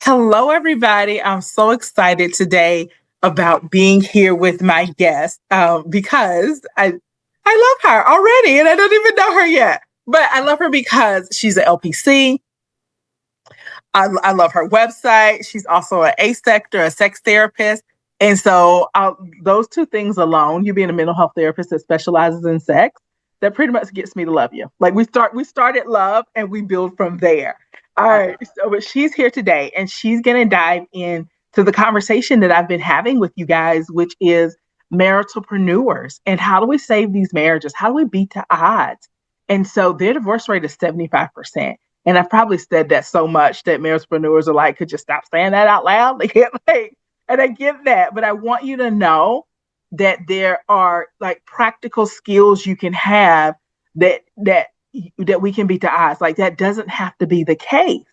Hello, everybody. I'm so excited today about being here with my guest because I love her already, and I don't even know her yet. But I love her because she's an LPC. I love her website. She's also an A-sector, a sex therapist. And so those two things alone, you being a mental health therapist that specializes in sex, that pretty much gets me to love you. Like we start at love and we build from there. All right. So but she's here today and she's going to dive in to the conversation that I've been having with you guys, which is maritalpreneurs and how do we save these marriages? How do we beat the odds? And so their divorce rate is 75%. And I've probably said that so much that maritalpreneurs are like, could you stop saying that out loud? And I get that, but I want you to know that there are like practical skills you can have that we can beat the odds. Like that doesn't have to be the case.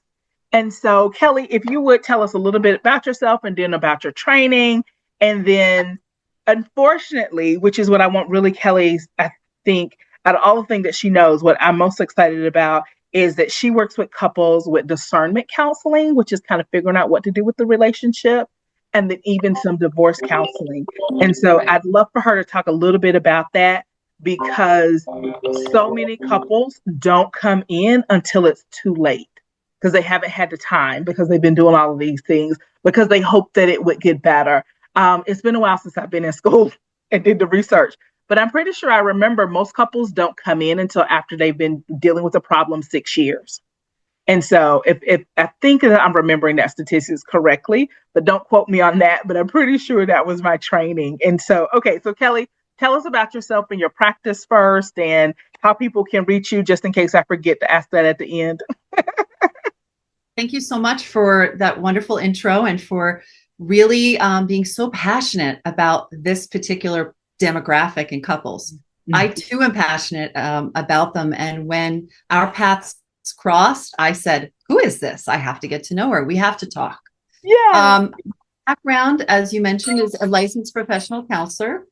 And so, Kelley, if you would tell us a little bit about yourself and then about your training, and then, unfortunately, which is what I want really Kelley's, I think, out of all the things that she knows, what I'm most excited about is that she works with couples with discernment counseling, which is kind of figuring out what to do with the relationship, and then even some divorce counseling. And so I'd love for her to talk a little bit about that because so many couples don't come in until it's too late because they haven't had the time, because they've been doing all of these things, because they hope that it would get better. It's been a while since I've been in school and did the research, but I'm pretty sure I remember most couples don't come in until after they've been dealing with a problem 6 years. And so if I think that I'm remembering that statistics correctly, but don't quote me on that, but I'm pretty sure that was my training. And so, okay, so Kelley, tell us about yourself and your practice first and how people can reach you, just in case I forget to ask that at the end. Thank you so much for that wonderful intro and for really being so passionate about this particular demographic in couples. Mm-hmm. I too am passionate about them. And when our paths crossed, I said, who is this? I have to get to know her. We have to talk. Yeah. Background, as you mentioned, is a licensed professional counselor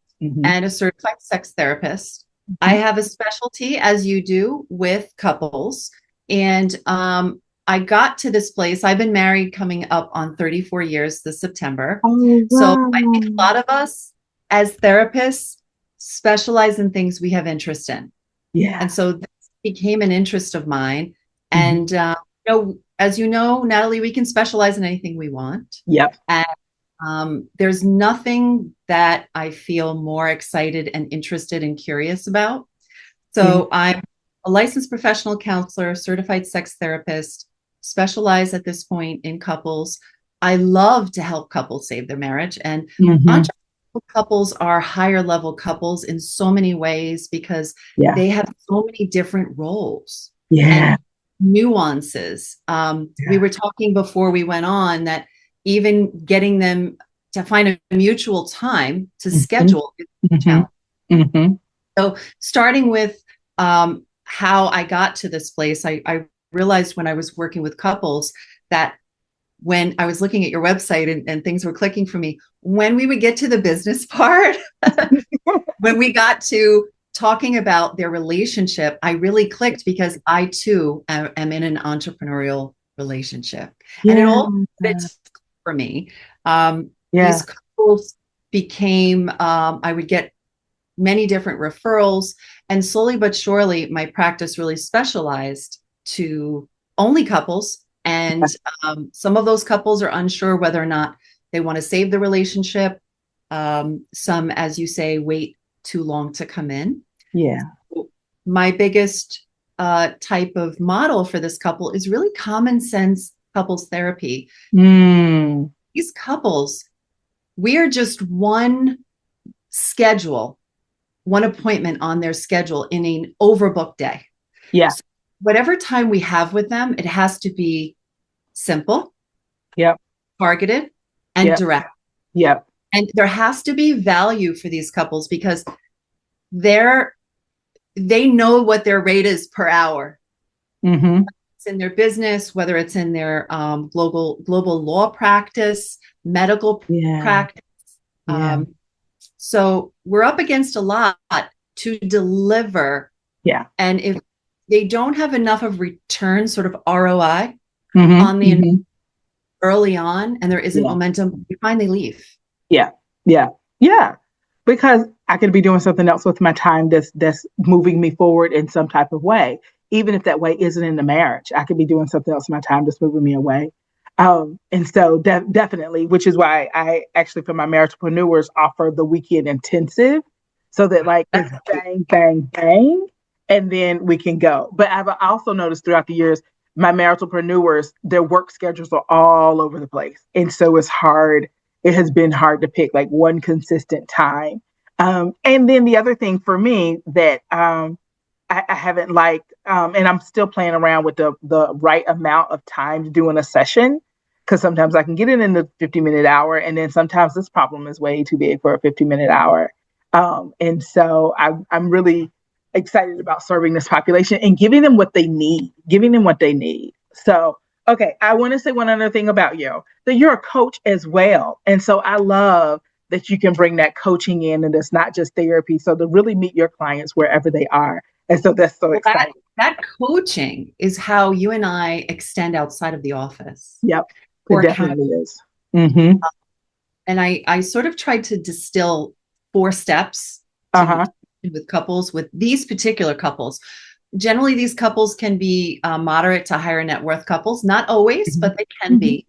and a certified sex therapist. I have a specialty, as you do, with couples. And I got to this place. I've been married coming up on 34 years this September. Oh, wow. So I think a lot of us as therapists specialize in things we have interest in. Yeah. And so this became an interest of mine. And, as you know, Natalie, we can specialize in anything we want. Yep. And there's nothing that I feel more excited and interested and curious about. So I'm a licensed professional counselor, certified sex therapist, specialize at this point in couples. I love to help couples save their marriage. And entrepreneurial couples are higher level couples in so many ways because they have so many different roles. Yeah. And nuances. We were talking before we went on that even getting them to find a mutual time to schedule is a challenge. So starting with how I got to this place, I realized when I was working with couples that when I was looking at your website and things were clicking for me, when we would get to the business part, when we got to talking about their relationship, I really clicked because I too am in an entrepreneurial relationship. And it all fits for me. These couples became, I would get many different referrals, and slowly but surely my practice really specialized to only couples. And some of those couples are unsure whether or not they want to save the relationship. Some, as you say, wait too long to come in. Yeah. So my biggest type of model for this couple is really common sense couples therapy. These couples, we are just one schedule, one appointment on their schedule in an overbooked day. Yeah. So whatever time we have with them, it has to be simple, targeted, and direct. And there has to be value for these couples because they know what their rate is per hour. It's in their business, whether it's in their global law practice, medical practice. So we're up against a lot to deliver. And if they don't have enough of return, sort of ROI on the early on and there isn't momentum, we find they leave. Yeah. Yeah. Yeah. Because I could be doing something else with my time that's moving me forward in some type of way. Even if that way isn't in the marriage, I could be doing something else with my time that's moving me away. And so definitely, which is why I actually, for my Maritalpreneurs, offer the weekend intensive so that like it's bang, bang, bang, and then we can go. But I've also noticed throughout the years, my Maritalpreneurs, their work schedules are all over the place. And so it's hard. It has been hard to pick like one consistent time. And then the other thing for me that I haven't liked, and I'm still playing around with the right amount of time to doing a session, because sometimes I can get it in the 50-minute hour, and then sometimes this problem is way too big for a 50-minute hour. And so I'm really excited about serving this population and giving them what they need, So, okay, I want to say one other thing about you, that you're a coach as well. And so I love that you can bring that coaching in, and it's not just therapy. So to really meet your clients wherever they are. And so that's so exciting. That coaching is how you and I extend outside of the office. Yep, it definitely is. Mm-hmm. And I sort of tried to distill 4 steps with couples, with these particular couples. Generally, these couples can be moderate to higher net worth couples. Not always, but they can be.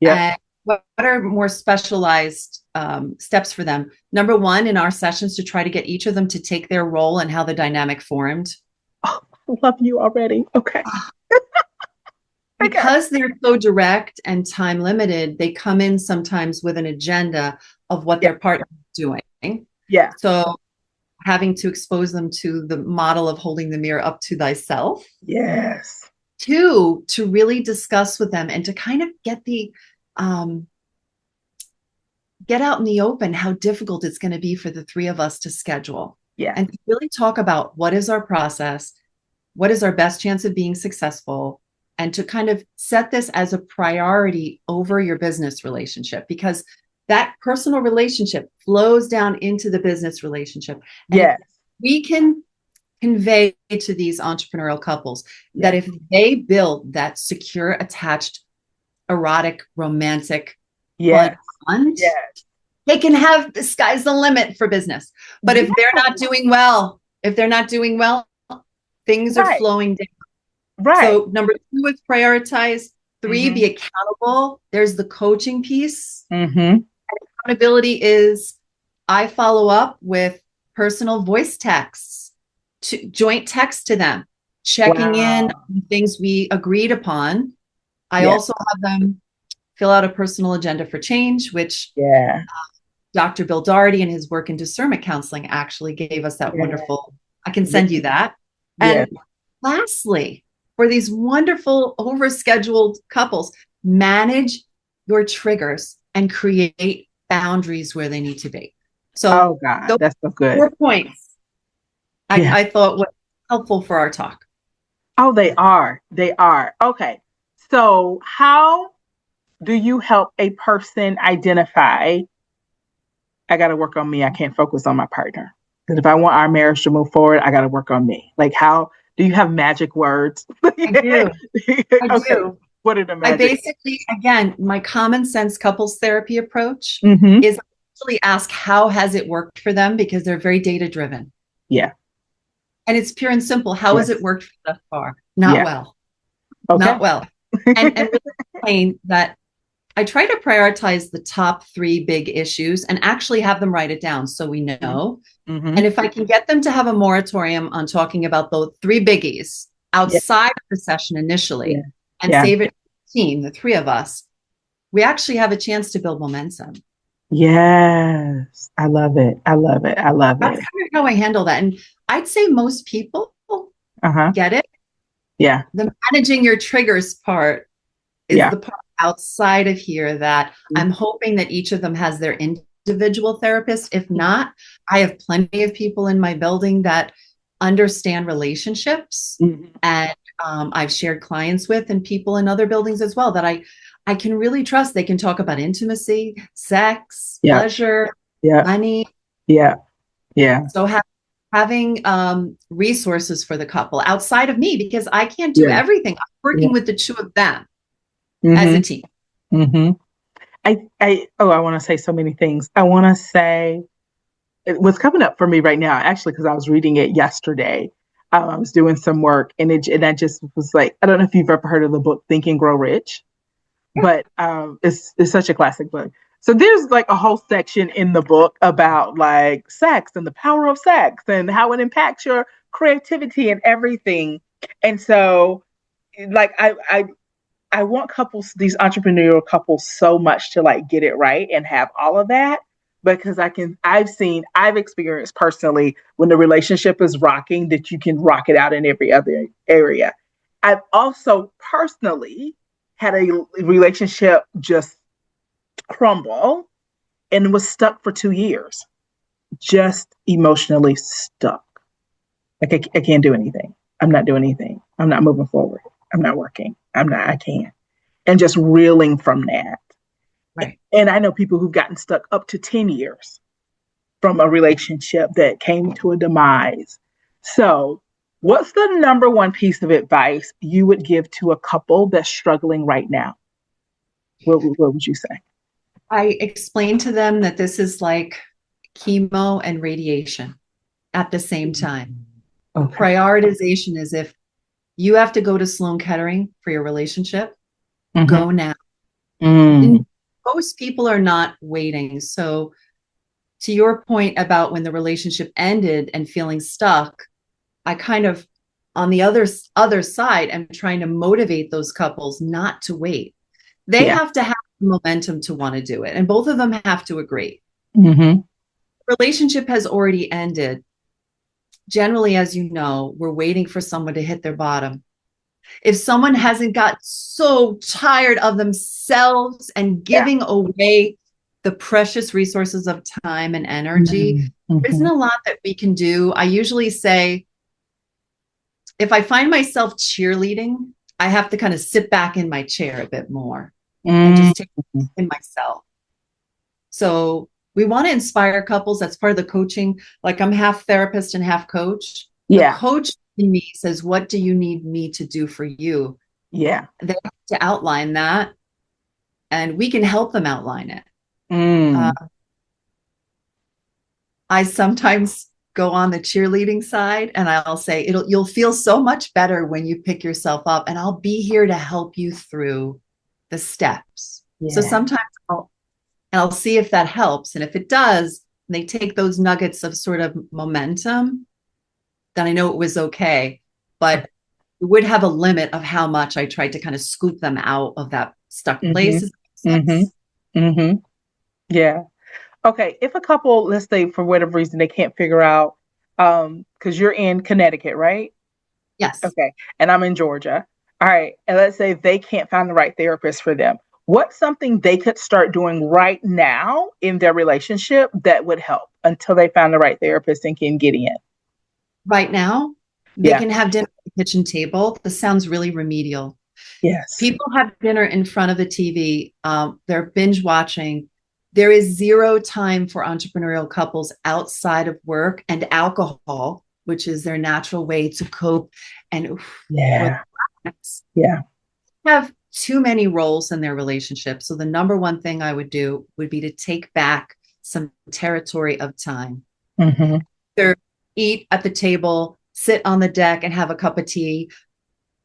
Yeah. What are more specialized steps for them? Number 1, in our sessions, to try to get each of them to take their role and how the dynamic formed. Oh, I love you already. Okay. Because they're so direct and time limited, they come in sometimes with an agenda of what their partner is doing. Yeah. So having to expose them to the model of holding the mirror up to thyself. Yes. 2, to really discuss with them and to kind of get out in the open how difficult it's going to be for the 3 of us to schedule. Yeah. And to really talk about what is our process, what is our best chance of being successful, and to kind of set this as a priority over your business relationship, because that personal relationship flows down into the business relationship. And yes. We can convey to these entrepreneurial couples that if they build that secure, attached, erotic, romantic bond, they can have the sky's the limit for business. But if they're not doing well, things are flowing down. Right. So number 2 is prioritize. 3, be accountable. There's the coaching piece. Accountability is I follow up with personal voice texts, joint text to them, checking in on things we agreed upon. I also have them fill out a personal agenda for change, which Dr. Bill Doherty and his work in discernment counseling actually gave us that wonderful, I can send you that. And lastly, for these wonderful overscheduled couples, manage your triggers and create boundaries where they need to be. So that's so good. 4 points I thought was helpful for our talk. Oh, they are. Okay. So how do you help a person identify, I got to work on me, I can't focus on my partner? Because if I want our marriage to move forward, I got to work on me. Like, how do you have magic words? I do. I do. What are the magic? I basically, again, my common sense couples therapy approach is actually ask, how has it worked for them? Because they're very data driven. Yeah. And it's pure and simple. How has it worked thus far? Not well. Okay. Not well. And really explain that I try to prioritize the top 3 big issues and actually have them write it down so we know. And if I can get them to have a moratorium on talking about those 3 biggies outside of the session initially and save it to the team, the 3 of us, we actually have a chance to build momentum. Yes. I love it. That's kind of how I handle that. And I'd say most people get it. Yeah. The managing your triggers part is the part outside of here that I'm hoping that each of them has their individual therapist. If not, I have plenty of people in my building that understand relationships and I've shared clients with, and people in other buildings as well that I can really trust. They can talk about intimacy, sex, pleasure, money. So having resources for the couple outside of me, because I can't do everything. I'm working with the 2 of them as a team. Mm-hmm. I want to say so many things. I want to say what's coming up for me right now, actually, because I was reading it yesterday. I was doing some work and I just was like, I don't know if you've ever heard of the book Think and Grow Rich, but it's such a classic book. So there's like a whole section in the book about like sex and the power of sex and how it impacts your creativity and everything. And so like I want couples, these entrepreneurial couples, so much to like get it right and have all of that, because I've experienced personally when the relationship is rocking that you can rock it out in every other area. I've also personally had a relationship just crumble and was stuck for 2 years, just emotionally stuck. Like I can't do anything. I'm not doing anything. I'm not moving forward. I'm not working. I can't. And just reeling from that. Right. And I know people who've gotten stuck up to 10 years from a relationship that came to a demise. So what's the number one piece of advice you would give to a couple that's struggling right now? What would you say? I explained to them that this is like chemo and radiation at the same time. Okay. Prioritization is if you have to go to Sloan Kettering for your relationship, go now. And most people are not waiting. So to your point about when the relationship ended and feeling stuck, I kind of, on the other side, I'm trying to motivate those couples not to wait. They have to have momentum to want to do it. And both of them have to agree. The relationship has already ended. Generally, as you know, we're waiting for someone to hit their bottom. If someone hasn't got so tired of themselves and giving away the precious resources of time and energy, there isn't a lot that we can do. I usually say, if I find myself cheerleading, I have to kind of sit back in my chair a bit more and just take it in myself. So we want to inspire couples. That's part of the coaching. Like I'm half therapist and half coach. The coach in me says, what do you need me to do for you? Yeah. They have to outline that and we can help them outline it. I sometimes go on the cheerleading side and I'll say, you'll feel so much better when you pick yourself up and I'll be here to help you through the steps. So sometimes I'll see if that helps. And if it does, they take those nuggets of sort of momentum, then I know it was okay. But it would have a limit of how much I tried to kind of scoop them out of that stuck place. Yeah. Okay. If a couple, let's say for whatever reason, they can't figure out, because you're in Connecticut, right? Yes. Okay. And I'm in Georgia. All right. And let's say they can't find the right therapist for them. What's something they could start doing right now in their relationship that would help until they find the right therapist and can get in? Right now, they can have dinner at the kitchen table. This sounds really remedial. Yes. People have dinner in front of the TV. They're binge watching. There is zero time for entrepreneurial couples outside of work and alcohol, which is their natural way to cope. And have too many roles in their relationship. So the number one thing I would do would be to take back some territory of time. Either eat at the table, sit on the deck and have a cup of tea.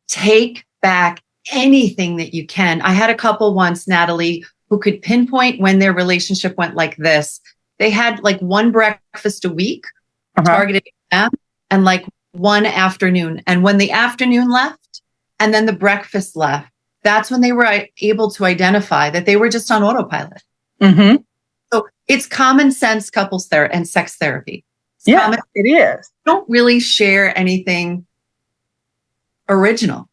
Take back anything that you can. I had a couple once, Natalie, who could pinpoint when their relationship went like this. They had like one breakfast a week targeted at them and like one afternoon. And when the afternoon left and then the breakfast left, that's when they were able to identify that they were just on autopilot. So it's common sense couples therapy and sex therapy. It is. Don't really share anything original.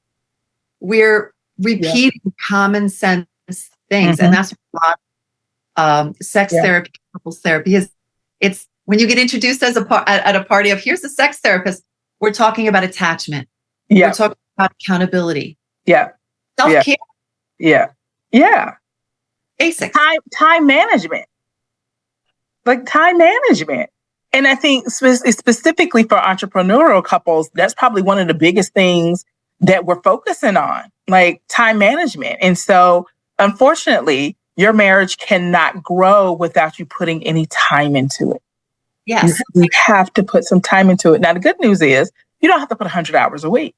We're repeating common sense things. And that's what sex therapy, couples therapy is. It's when you get introduced as at a party of here's a sex therapist, we're talking about attachment. We're talking about accountability. Self-care. Basics. Time management. Like time management. And I think specifically for entrepreneurial couples, that's probably one of the biggest things that we're focusing on, like time management. And so unfortunately, your marriage cannot grow without you putting any time into it. Yes. You have to put some time into it. Now, the good news is you don't have to put 100 hours a week.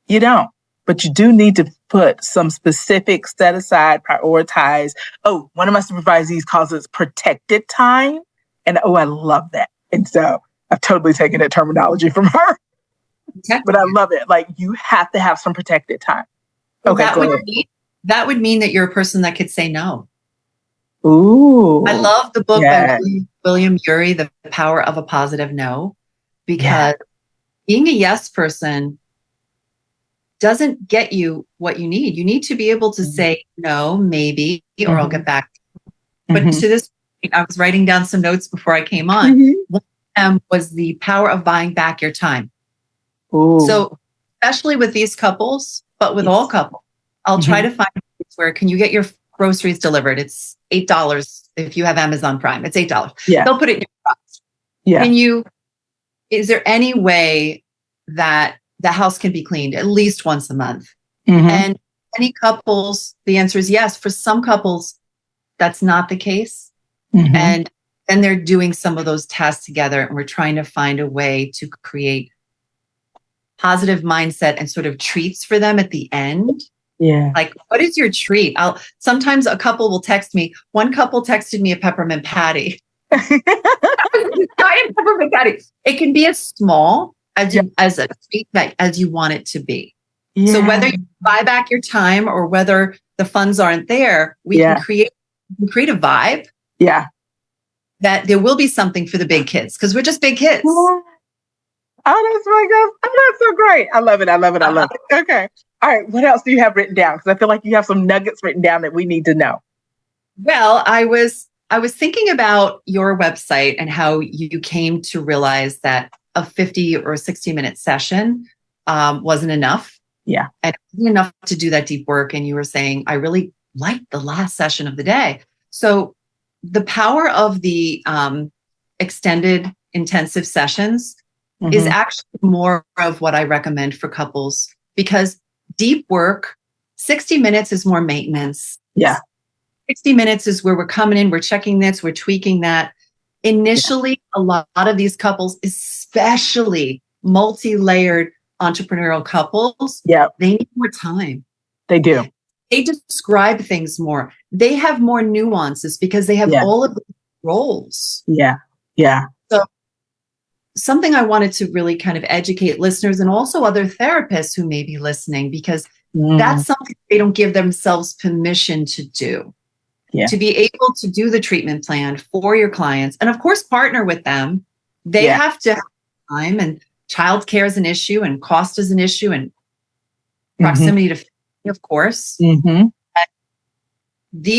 You don't. But you do need to put some specific, set aside, prioritize. Oh, one of my supervisees calls it protected time. And I love that. And so I've totally taken that terminology from her. Okay. But I love it. Like, you have to have some protected time. Okay, that would mean that you're a person that could say no. Ooh. I love the book by William Ury, The Power of a Positive No, because being a yes person doesn't get you what you need. You need to be able to say no, maybe, or I'll get back. But to this, I was writing down some notes before I came on. One of them was the power of buying back your time. Ooh. So especially with these couples, but with all couples, I'll try to find where can you get your groceries delivered? It's $8 if you have Amazon Prime. It's $8. Yeah. They'll put it in your box. Yeah. Is there any way that the house can be cleaned at least once a month? And many couples, the answer is yes. For some couples, that's not the case. And then they're doing some of those tasks together, and we're trying to find a way to create positive mindset and sort of treats for them at the end. Yeah. Like, what is your treat? Sometimes a couple will text me. One couple texted me a peppermint patty. Peppermint patty. It can be as small as a treat as you want it to be. Yeah. So whether you buy back your time or whether the funds aren't there, we can create a vibe. Yeah. That there will be something for the big kids, because we're just big kids. Oh, that's my God. Oh, that's so great. I love it. I love it. I love it. Okay. All right. What else do you have written down? Because I feel like you have some nuggets written down that we need to know. Well, I was thinking about your website and how you came to realize that a 50 or 60-minute session wasn't enough. Yeah. And it wasn't enough to do that deep work. And you were saying, I really liked the last session of the day. So the power of the extended intensive sessions is actually more of what I recommend for couples, because deep work, 60 minutes is more maintenance. Yeah. 60 minutes is where we're coming in, we're checking this, we're tweaking that. Initially, a lot of these couples, especially multi-layered entrepreneurial couples, they need more time. They do. They describe things more. They have more nuances because they have all of the roles. Yeah. Yeah. So something I wanted to really kind of educate listeners and also other therapists who may be listening, because that's something they don't give themselves permission to do. Yeah. To be able to do the treatment plan for your clients, and of course, partner with them. They have to have time, and childcare is an issue, and cost is an issue, and proximity to family, of course. The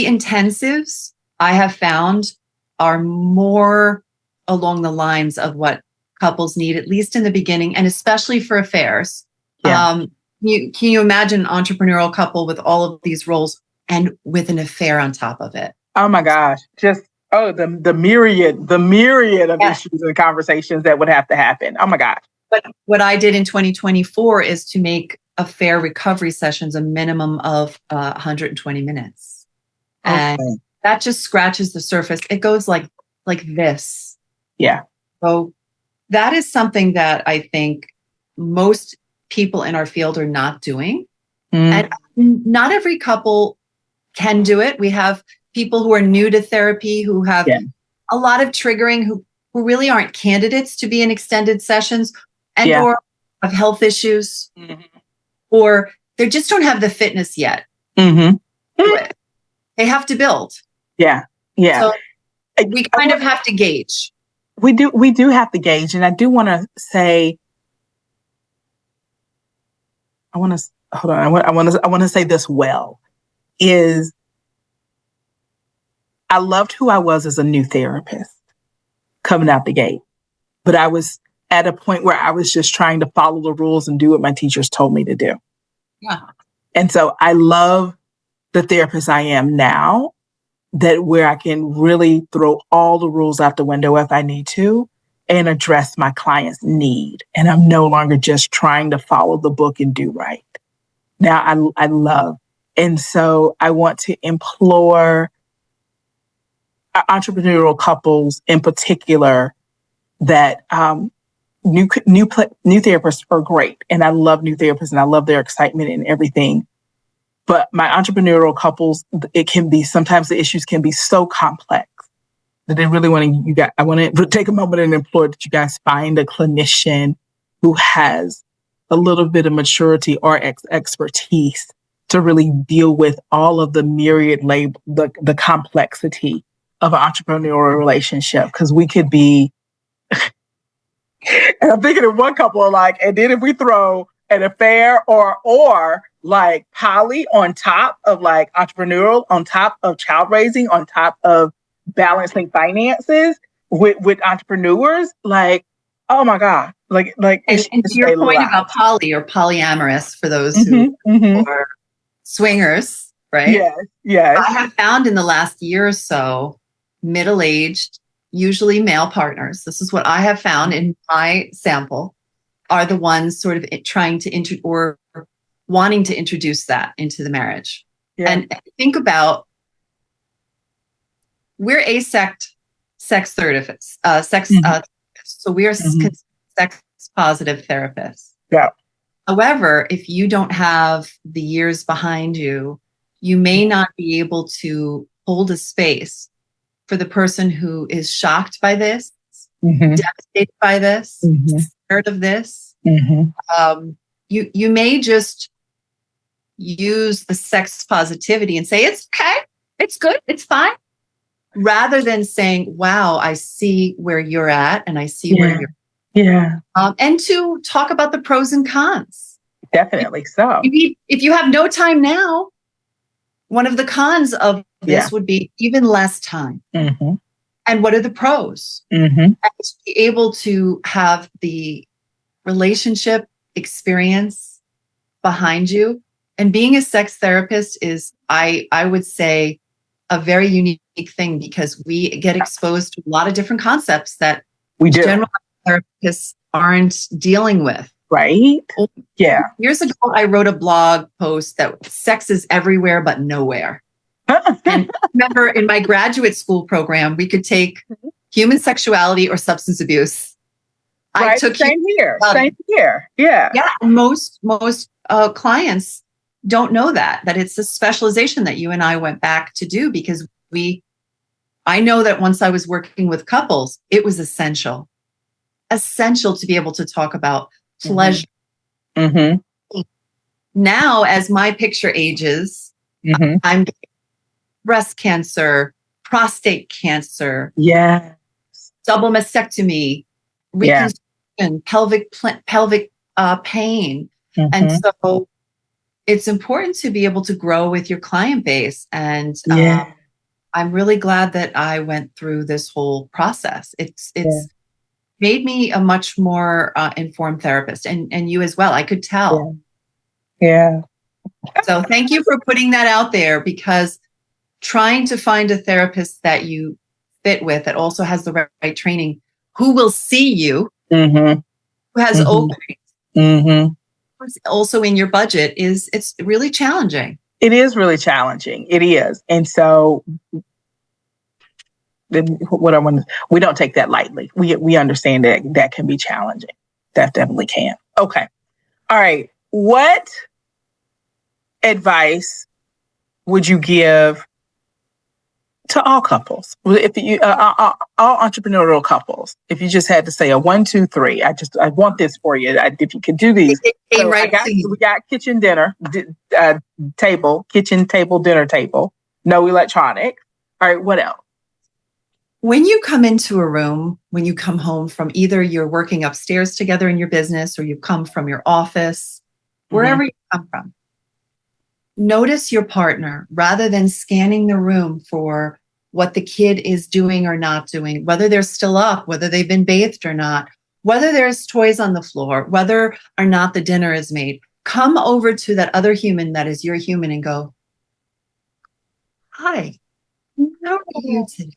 intensives I have found are more along the lines of what couples need, at least in the beginning, and especially for affairs. Yeah. Can you imagine an entrepreneurial couple with all of these roles and with an affair on top of it? Oh my gosh. Just, the myriad of issues and conversations that would have to happen. Oh my gosh. But what I did in 2024 is to make affair recovery sessions a minimum of 120 minutes. Okay. And that just scratches the surface. It goes like this. Yeah. So that is something that I think most people in our field are not doing. And not every couple can do it. We have people who are new to therapy, who have a lot of triggering, who really aren't candidates to be in extended sessions, and or have health issues, or they just don't have the fitness yet. They have to build. Yeah. Yeah. So we kind of have to gauge. We do have to gauge. And I do want to say, I want to say this is I loved who I was as a new therapist coming out the gate, but I was at a point where I was just trying to follow the rules and do what my teachers told me to do. Yeah. And so I love the therapist I am now, that where I can really throw all the rules out the window if I need to and address my client's need. And I'm no longer just trying to follow the book and do right. Now I love And so I want to implore entrepreneurial couples in particular that new therapists are great. And I love new therapists and I love their excitement and everything. But my entrepreneurial couples, sometimes the issues can be so complex that they really I want to take a moment and implore that you guys find a clinician who has a little bit of maturity or expertise to really deal with all of the myriad the complexity of an entrepreneurial relationship. Because we could be, and I'm thinking of one couple and then if we throw an affair or like poly on top of entrepreneurial, on top of child raising, on top of balancing finances with entrepreneurs, oh my God. And to your point about poly or polyamorous, for those who are swingers, right? Yes. I have found in the last year or so, middle-aged, usually male partners, this is what I have found in my sample, are the ones sort of trying to or wanting to introduce that into the marriage. Yeah. And think about, we're sex therapists, so we are sex positive therapists. Yeah. However, if you don't have the years behind you, you may not be able to hold a space for the person who is shocked by this, devastated by this, scared of this. You may just use the sex positivity and say, it's okay, it's good, it's fine. Rather than saying, wow, I see where you're at and I see where you're at. And to talk about the pros and cons. Definitely so. If you have no time now, one of the cons of this would be even less time. And what are the pros? And to be able to have the relationship experience behind you. And being a sex therapist is, I would say, a very unique thing, because we get exposed to a lot of different concepts that general therapists aren't dealing with. Right? Yeah. Years ago, I wrote a blog post that sex is everywhere but nowhere. And I remember in my graduate school program, we could take human sexuality or substance abuse. Right. Same here. Yeah. Yeah. Most clients don't know that it's a specialization that you and I went back to do, because I know that once I was working with couples, it was essential to be able to talk about pleasure. Now, as my picture ages, I'm getting breast cancer, prostate cancer, double mastectomy, reconstruction, pelvic pain. And so it's important to be able to grow with your client base. And I'm really glad that I went through this whole process. It's made me a much more informed therapist, and you as well. I could tell. Yeah. So thank you for putting that out there, because trying to find a therapist that you fit with, that also has the right training, who will see you, who has openings, also in your budget, it's really challenging. It is really challenging. It is. And so we don't take that lightly. We understand that can be challenging. That definitely can. Okay. All right. What advice would you give to all couples? If you all entrepreneurial couples, if you just had to say a 1, 2, 3, I want this for you. If you could do these, we got kitchen dinner table, kitchen table, dinner table, no electronic. All right, what else? When you come into a room, when you come home from either you're working upstairs together in your business, or you come from your office, wherever you come from, notice your partner rather than scanning the room for what the kid is doing or not doing, whether they're still up, whether they've been bathed or not, whether there's toys on the floor, whether or not the dinner is made. Come over to that other human that is your human and go, hi, how are you today?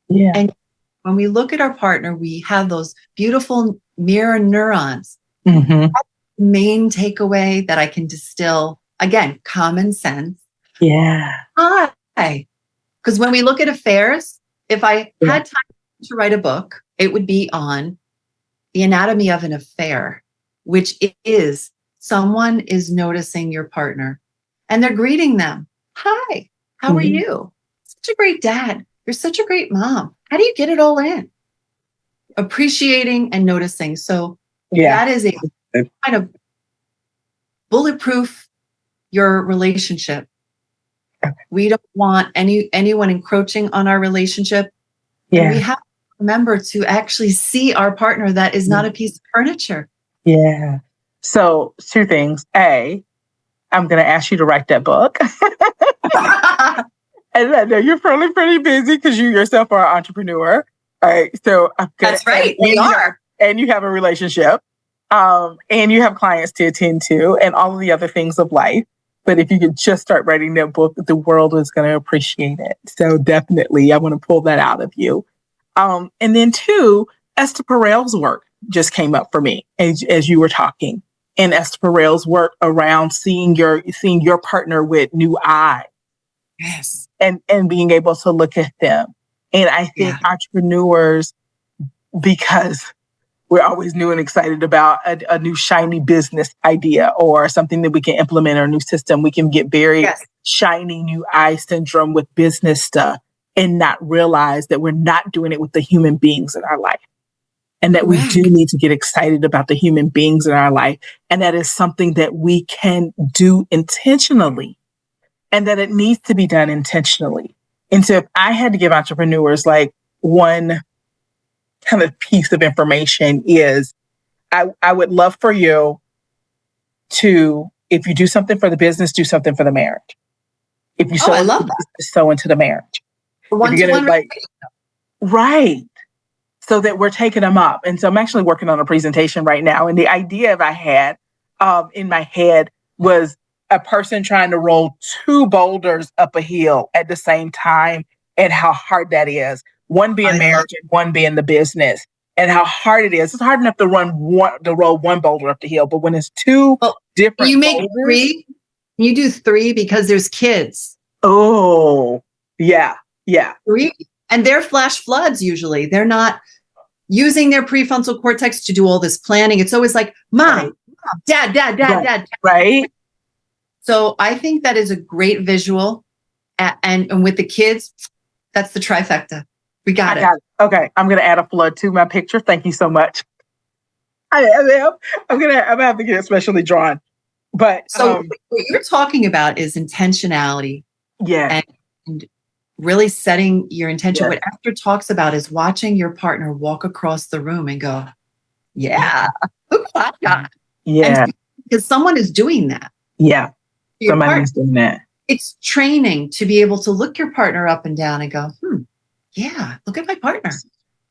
Yeah. And when we look at our partner, we have those beautiful mirror neurons. That's the main takeaway that I can distill again, common sense. Yeah. Hi. Because when we look at affairs, if I had time to write a book, it would be on the anatomy of an affair, which is someone is noticing your partner and they're greeting them. Hi, how are you? Such a great dad. You're such a great mom. How do you get it all in? Appreciating and noticing. So that is a kind of bulletproof your relationship. We don't want anyone encroaching on our relationship. Yeah. And we have to remember to actually see our partner that is not a piece of furniture. Yeah. So 2 things. A, I'm going to ask you to write that book. And I know you're probably pretty busy because you yourself are an entrepreneur. All right. So that's right. We are. And you have a relationship. And you have clients to attend to and all of the other things of life. But if you could just start writing that book, the world is going to appreciate it. So definitely, I want to pull that out of you. And then 2, Esther Perel's work just came up for me as you were talking. And Esther Perel's work around seeing your partner with new eyes. Yes. And being able to look at them. And I think entrepreneurs, because we're always new and excited about a new shiny business idea or something that we can implement or a new system, we can get very shiny new eye syndrome with business stuff and not realize that we're not doing it with the human beings in our life. And that we do need to get excited about the human beings in our life. And that is something that we can do intentionally. And that it needs to be done intentionally. And so if I had to give entrepreneurs like one kind of piece of information is I would love for you to, if you do something for the business, do something for the marriage. If you I love that. Sow into the marriage. Right. So that we're taking them up. And so I'm actually working on a presentation right now. And the idea that I had in my head was a person trying to roll 2 boulders up a hill at the same time and how hard that is. One being marriage and one being the business, and how hard it is. It's hard enough to roll 1 boulder up the hill, but when it's 2 different you make boulders, 3. You do 3 because there's kids. Oh, yeah. 3, and they're flash floods usually. They're not using their prefrontal cortex to do all this planning. It's always like, mom, dad. Right. So I think that is a great visual. And with the kids, that's the trifecta. We got it. Okay. I'm going to add a flood to my picture. Thank you so much. I'm going to have to get it specially drawn. But so what you're talking about is intentionality. Yeah. And really setting your intention. Yeah. What Esther talks about is watching your partner walk across the room and go, yeah, look what I got. Yeah. Because someone is doing that. Yeah. Somebody's doing that. It's training to be able to look your partner up and down and go, yeah, look at my partner.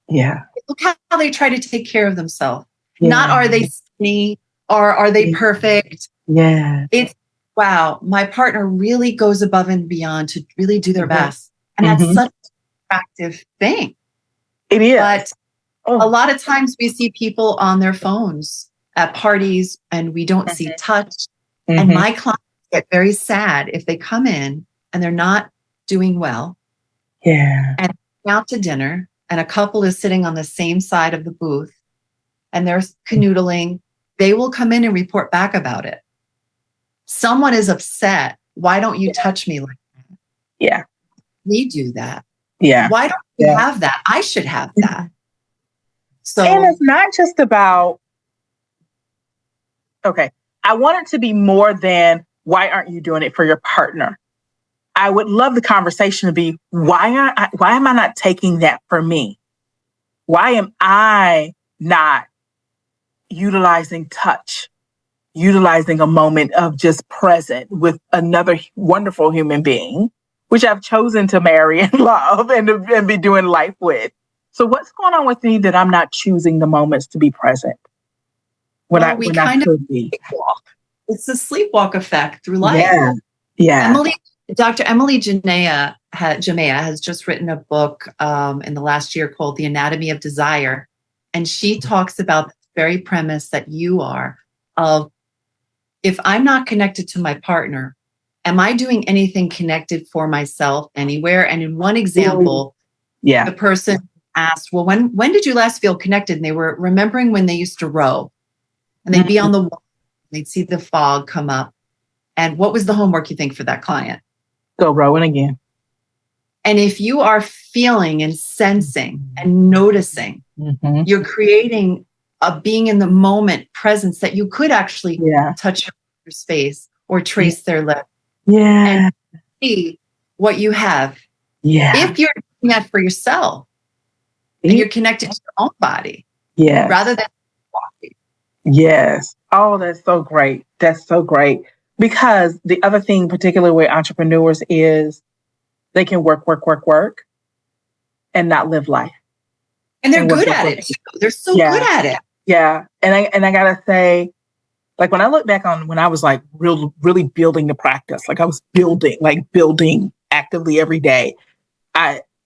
Yeah. Look how they try to take care of themselves. Yeah. Not are they skinny or are they perfect? Yeah. It's, wow, my partner really goes above and beyond to really do their best. And that's such an attractive thing. It is. But a lot of times we see people on their phones at parties and we don't see touch. And my clients get very sad if they come in and they're not doing well. Yeah. And out to dinner and a couple is sitting on the same side of the booth and they're canoodling. They will come in and report back about it. Someone is upset. Why don't you touch me like that? Yeah. We do that. Yeah. Why don't you have that? I should have that. So, and it's not just about, okay, I want it to be more than why aren't you doing it for your partner? I would love the conversation to be, why am I not taking that for me? Why am I not utilizing touch, utilizing a moment of just present with another wonderful human being, which I've chosen to marry and love and be doing life with? So what's going on with me that I'm not choosing the moments to be present? When I could be. It's the sleepwalk effect through life. Yeah. Dr. Emily Jamea has just written a book in the last year called The Anatomy of Desire. And she talks about the very premise that you are of if I'm not connected to my partner, am I doing anything connected for myself anywhere? And in one example, the person asked, well, when did you last feel connected? And they were remembering when they used to row, and they'd be on the wall, they'd see the fog come up. And what was the homework, you think, for that client? Go rowing again. And if you are feeling and sensing and noticing, you're creating a being in the moment presence that you could actually touch your space or trace their lips and see what you have. If you're doing that for yourself and you're connected to your own body rather than walking. Yes. Oh, that's so great. That's so great. Because the other thing, particularly with entrepreneurs, is they can work, and not live life. And they're good at it. They're so good at it. Yeah. And I gotta say, like, when I look back on when I was like really building the practice, like I was building actively every day,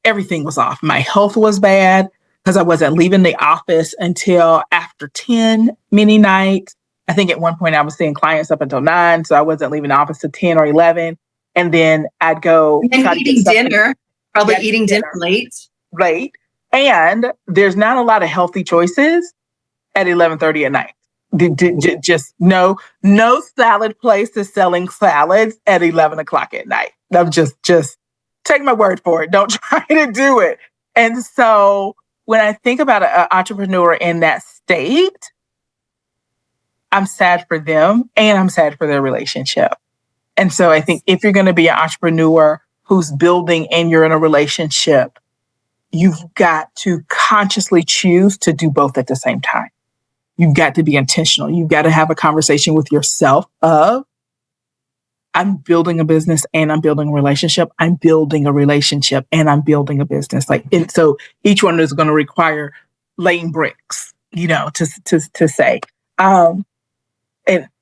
everything was off. My health was bad because I wasn't leaving the office until after 10 many nights. I think at one point I was seeing clients up until 9, so I wasn't leaving the office till 10 or 11. And then I'd go eating dinner, probably eating dinner late. And there's not a lot of healthy choices at 11:30 at night. Just no salad place is selling salads at 11 o'clock at night. I'm just take my word for it. Don't try to do it. And so when I think about an entrepreneur in that state, I'm sad for them and I'm sad for their relationship. And so I think if you're going to be an entrepreneur who's building and you're in a relationship, you've got to consciously choose to do both at the same time. You've got to be intentional. You've got to have a conversation with yourself of, I'm building a business and I'm building a relationship. I'm building a relationship and I'm building a business. So each one is going to require laying bricks, to say.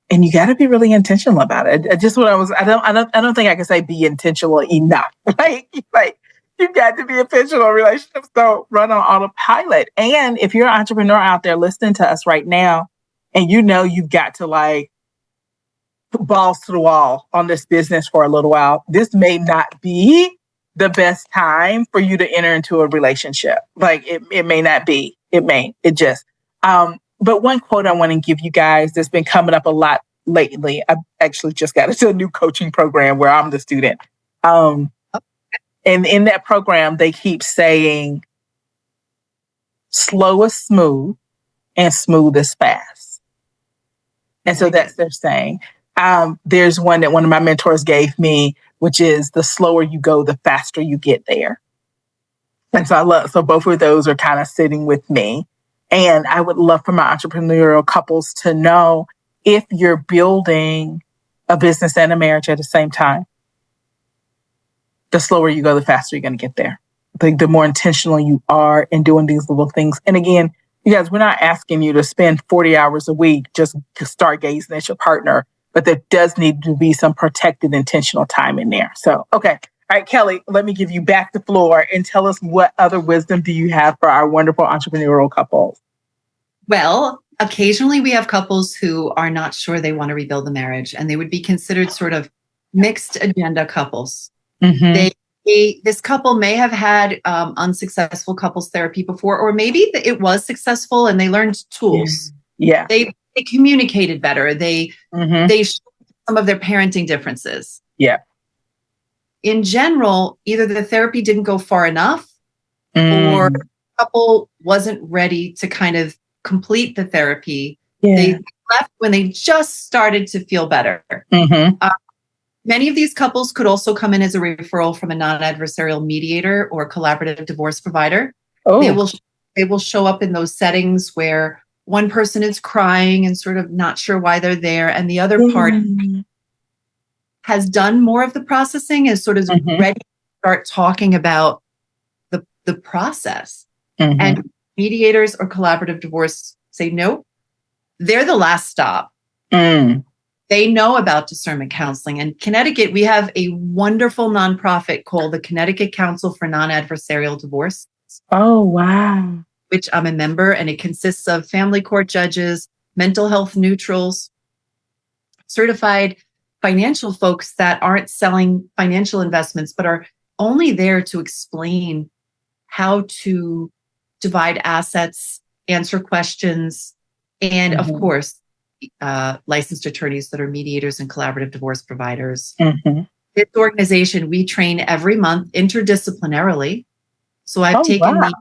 And you got to be really intentional about it. I don't think I can say be intentional enough. Like you've got to be intentional in relationships. Don't run on autopilot. And if you're an entrepreneur out there listening to us right now, and you've got to put balls to the wall on this business for a little while, this may not be the best time for you to enter into a relationship. It may not be. But one quote I want to give you guys that's been coming up a lot lately. I actually just got into a new coaching program where I'm the student. And in that program, they keep saying, slow is smooth and smooth is fast. And so that's their saying. There's one that one of my mentors gave me, which is the slower you go, the faster you get there. And so both of those are kind of sitting with me. And I would love for my entrepreneurial couples to know, if you're building a business and a marriage at the same time, the slower you go, the faster you're going to get there. The more intentional you are in doing these little things. And again, you guys, we're not asking you to spend 40 hours a week just to start gazing at your partner, but there does need to be some protected, intentional time in there. So, okay. All right, Kelley, let me give you back the floor and tell us, what other wisdom do you have for our wonderful entrepreneurial couples? Well, occasionally we have couples who are not sure they want to rebuild the marriage, and they would be considered sort of mixed agenda couples. This couple may have had unsuccessful couples therapy before, or maybe it was successful and they learned tools. Yeah. They communicated better. They showed some of their parenting differences. Yeah. In general, either the therapy didn't go far enough, or the couple wasn't ready to kind of complete the therapy. They left when they just started to feel better. Many of these couples could also come in as a referral from a non-adversarial mediator or collaborative divorce provider. They will show up in those settings where one person is crying and sort of not sure why they're there, and the other party has done more of the processing, is sort of ready to start talking about the process. And mediators or collaborative divorce say, nope, they're the last stop. They know about discernment counseling. In Connecticut, we have a wonderful nonprofit called the Connecticut Council for Non-Adversarial Divorce. Oh, wow. Which I'm a member, and it consists of family court judges, mental health neutrals, certified financial folks that aren't selling financial investments, but are only there to explain how to divide assets, answer questions, and of course, licensed attorneys that are mediators and collaborative divorce providers. This organization, we train every month interdisciplinarily. So I've taken the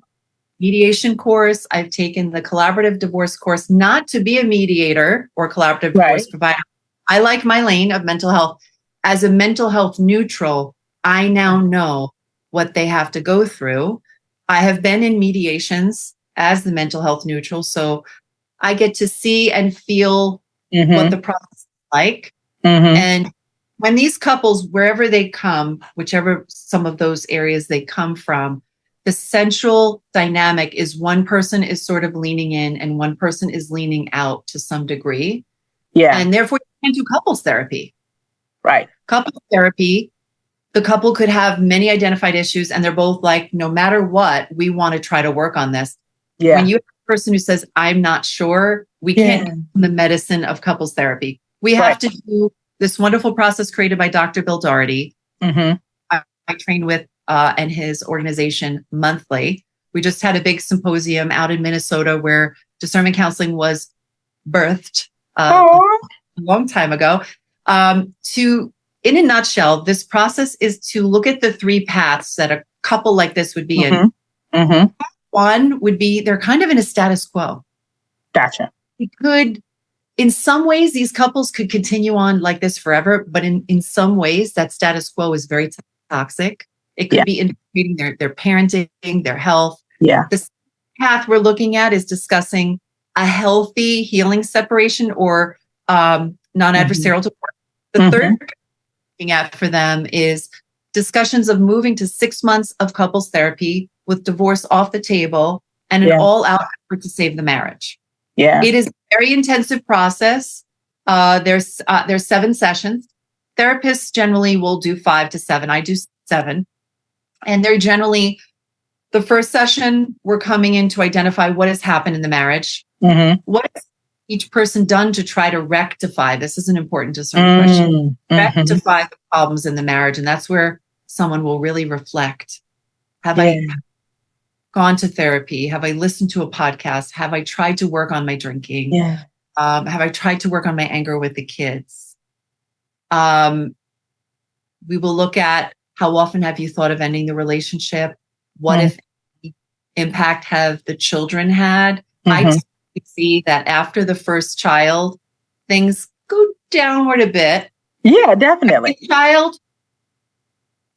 mediation course. I've taken the collaborative divorce course, not to be a mediator or collaborative divorce provider. I like my lane of mental health. As a mental health neutral, I now know what they have to go through. I have been in mediations as the mental health neutral, so I get to see and feel what the process is like. And when these couples, wherever they come, whichever some of those areas they come from, the central dynamic is one person is sort of leaning in and one person is leaning out to some degree. Yeah. And therefore, you can do couples therapy. Right. Couples therapy, the couple could have many identified issues and they're both like, no matter what, we want to try to work on this. Yeah. When you have a person who says, I'm not sure, we can't give them the medicine of couples therapy. We have to do this wonderful process created by Dr. Bill Doherty. I train with and his organization monthly. We just had a big symposium out in Minnesota where discernment counseling was birthed a long time ago. In a nutshell, this process is to look at the three paths that a couple like this would be in. One would be they're kind of in a status quo. Gotcha. It could, in some ways, these couples could continue on like this forever, but in some ways, that status quo is very toxic. It could be indicating their parenting, their health. Yeah. The path we're looking at is discussing a healthy healing separation or non-adversarial divorce. The third looking at for them is discussions of moving to 6 months of couples therapy with divorce off the table and an all-out effort to save the marriage. Yeah. It is a very intensive process. There's 7 sessions. Therapists generally will do 5 to 7. I do 7. And they're generally, the first session, we're coming in to identify what has happened in the marriage. What has each person done to try to rectify? This is an important discernment question. Rectify the problems in the marriage. And that's where someone will really reflect. Have I gone to therapy? Have I listened to a podcast? Have I tried to work on my drinking? Have I tried to work on my anger with the kids? We will look at how often have you thought of ending the relationship? What if impact have the children had? I see that after the first child, things go downward a bit. Yeah, definitely. Second child,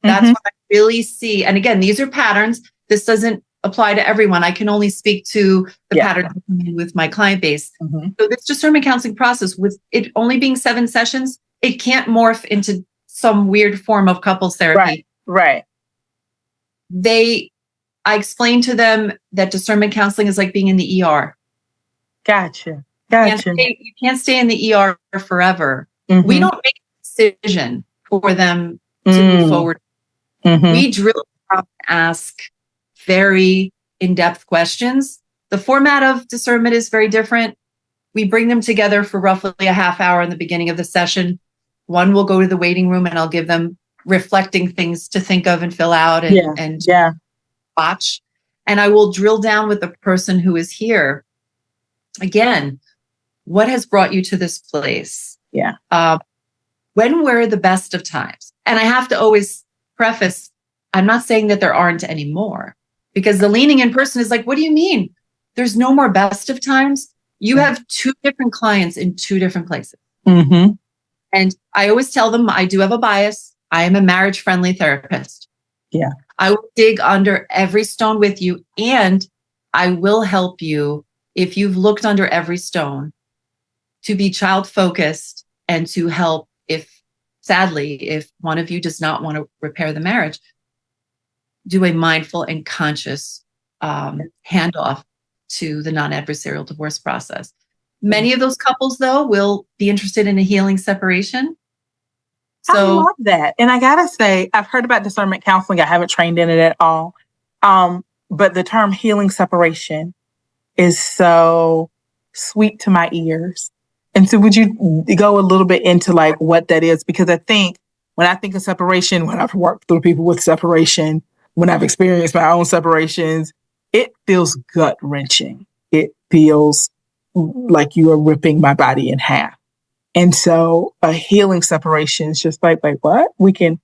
that's what I really see. And again, these are patterns. This doesn't apply to everyone. I can only speak to the pattern with my client base. So this discernment counseling process, with it only being 7 sessions, it can't morph into some weird form of couples therapy. Right. I explained to them that discernment counseling is like being in the ER. Gotcha. You can't stay in the ER forever. We don't make a decision for them to move forward. We drill down and ask very in-depth questions. The format of discernment is very different. We bring them together for roughly a half hour in the beginning of the session. One will go to the waiting room and I'll give them reflecting things to think of and fill out and watch. And I will drill down with the person who is here. Again, what has brought you to this place? When were the best of times? And I have to always preface, I'm not saying that there aren't any more, because the leaning in person is like, what do you mean? There's no more best of times. You have 2 different clients in 2 different places. And I always tell them I do have a bias. I am a marriage-friendly therapist. I will dig under every stone with you, and I will help you, if you've looked under every stone, to be child-focused and to help if one of you does not want to repair the marriage, do a mindful and conscious handoff to the non-adversarial divorce process. Many of those couples, though, will be interested in a healing separation. So, I love that. And I got to say, I've heard about discernment counseling. I haven't trained in it at all. But the term healing separation is so sweet to my ears. And so would you go a little bit into like what that is? Because I think when I think of separation, when I've worked through people with separation, when I've experienced my own separations, it feels gut wrenching. It feels like you are ripping my body in half. And so a healing separation is just like what? We could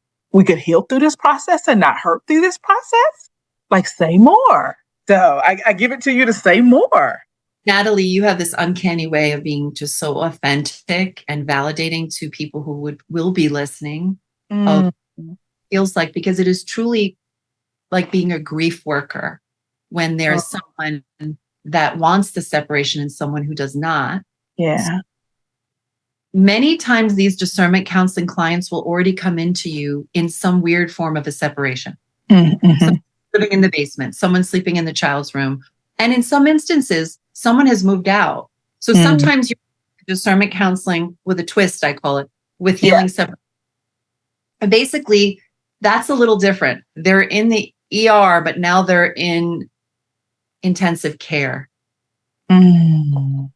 heal through this process and not hurt through this process? Like, say more. So I give it to you to say more. Natalie, you have this uncanny way of being just so authentic and validating to people who will be listening. Feels like, because it is truly like being a grief worker when there's someone that wants the separation and someone who does not. Yeah. Many times these discernment counseling clients will already come into you in some weird form of a separation. Someone living in the basement, someone sleeping in the child's room. And in some instances, someone has moved out. So sometimes you're discernment counseling with a twist, I call it, with healing separation. And basically, that's a little different. They're in the ER, but now they're in intensive care. When